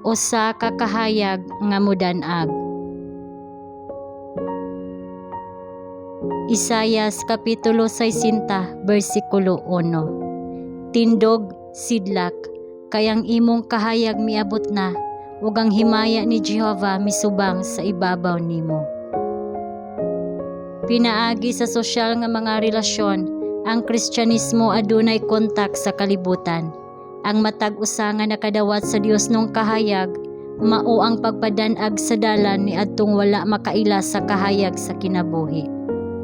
usa ka kahayag nga modan-ag. Isaias kapitulo 60 bersikulo 1. Tindog, sidlak, kayang imong kahayag miabot na, ug ang himaya ni Jehova misubang sa ibabaw nimo. Pinaagi sa sosyal nga mga relasyon, ang Kristyanismo adunay kontak sa kalibutan. Ang matag usa nga nakadawat sa Dios nung kahayag, mao ang pagpadan-ag sa dalan ni adtong wala makaila sa kahayag sa kinabuhi.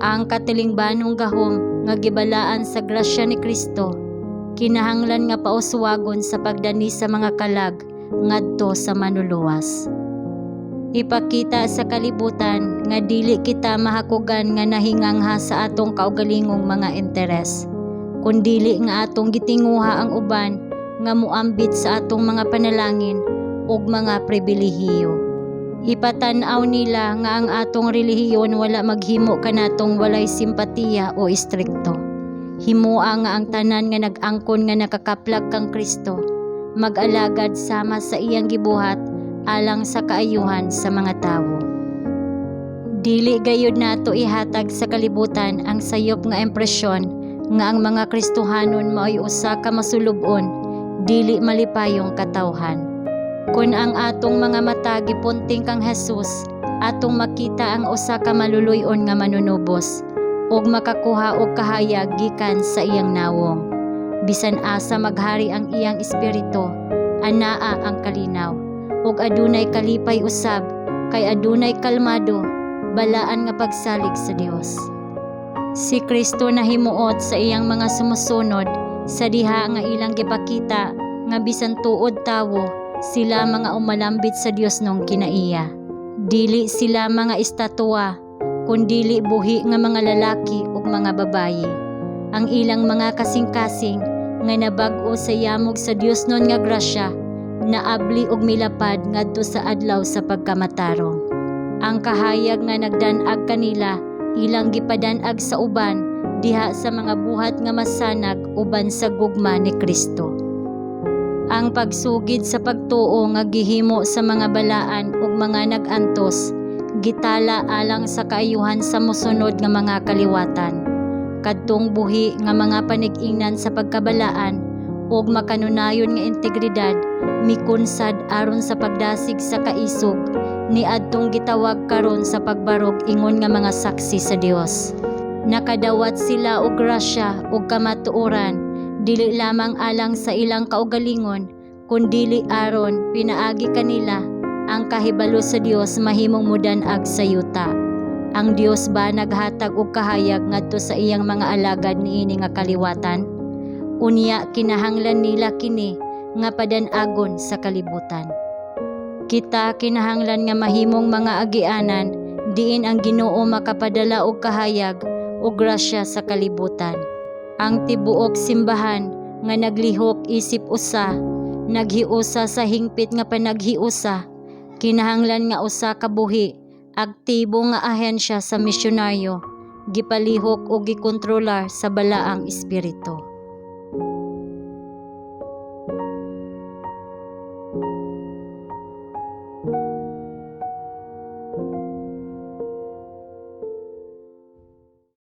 Ang katilingbanong gahom nga gibalaan sa grasya ni Kristo, kinahanglan nga pauswagon sa pagdani sa mga kalag ngadto sa manluluwas. Ipakita sa kalibutan nga dili kita mahakugan nga nahingangha sa atong kaugalingong mga interes, kundili nga atong gitinguha ang uban nga muambit sa atong mga panalangin ug mga pribilehiyo. Ipatan-aw nila nga ang atong relihiyon wala maghimo kanatong walay simpatiya o istrikto. Himoa nga ang tanan nga nag-angkon nga nakakaplag kang Kristo, mag-alagad sama sa iyang gibuhat alang sa kaayuhan sa mga tawo. Dili gayud nato ihatag sa kalibutan ang sayop nga impresyon nga ang mga Kristohanon mao'y usa ka masulub-on, dili malipayong katawhan. Kun ang atong mga mata gipunting kang Hesus, atong makita ang usa ka maluluy-on nga manunubos ug makakuha og kahayag gikan sa iyang nawong. Bisan asa maghari ang iyang espiritu, anaa ang kalinaw ug adunay kalipay usab, kay adunay kalmado, balaan nga pagsalig sa Dios. Si Kristo nahimuot sa iyang mga sumusunod sa diha nga ilang gipakita nga bisan tuod tawo, sila mga umalambit sa Dios nung kinaiya. Dili sila mga estatwa, kundili buhi nga mga lalaki ug mga babayi. Ang ilang mga kasing-kasing nga nabag-o sa yamog sa Dios nun nga grasya, naabli og milapad ngadto sa adlaw sa pagkamatarong. Ang kahayag nga nagdan-ag kanila ilang gipadan-ag sa uban diha sa mga buhat nga masanag uban sa gugma ni Kristo. Ang pagsugid sa pagtuo nga gihimo sa mga balaan ug mga nag-antos, gitala alang sa kaayuhan sa mosunod nga mga kaliwatan. Kadtong buhi nga mga panig-ingnan sa pagkabalaan ug makanunayon nga integridad, mikunsad aron sa pagdasig sa kaisog, ni adtong gitawag karon sa pagbarog ingon nga mga saksi sa Dios. Nakadawat sila og grasya ug kamatuoran, dili lamang alang sa ilang kaugalingon, kundili aron pinaagi kanila ang kahibalo sa Dios mahimong modan-ag sa yuta. Ang Dios ba naghatag og kahayag ngadto sa iyang mga alagad niini nga kaliwatan? Unya kinahanglan nila kini nga padan-agon sa kalibutan. Kita kinahanglan nga mahimong mga agianan diin ang Ginoo makapadala og kahayag o grasya sa kalibutan. Ang tibuok simbahan nga naglihok isip usa, naghiusa sa hingpit nga panaghiusa, kinahanglan nga usa ka buhi, aktibo nga ahensya sa misyonaryo, gipalihok o gikontrolar sa balaang espiritu.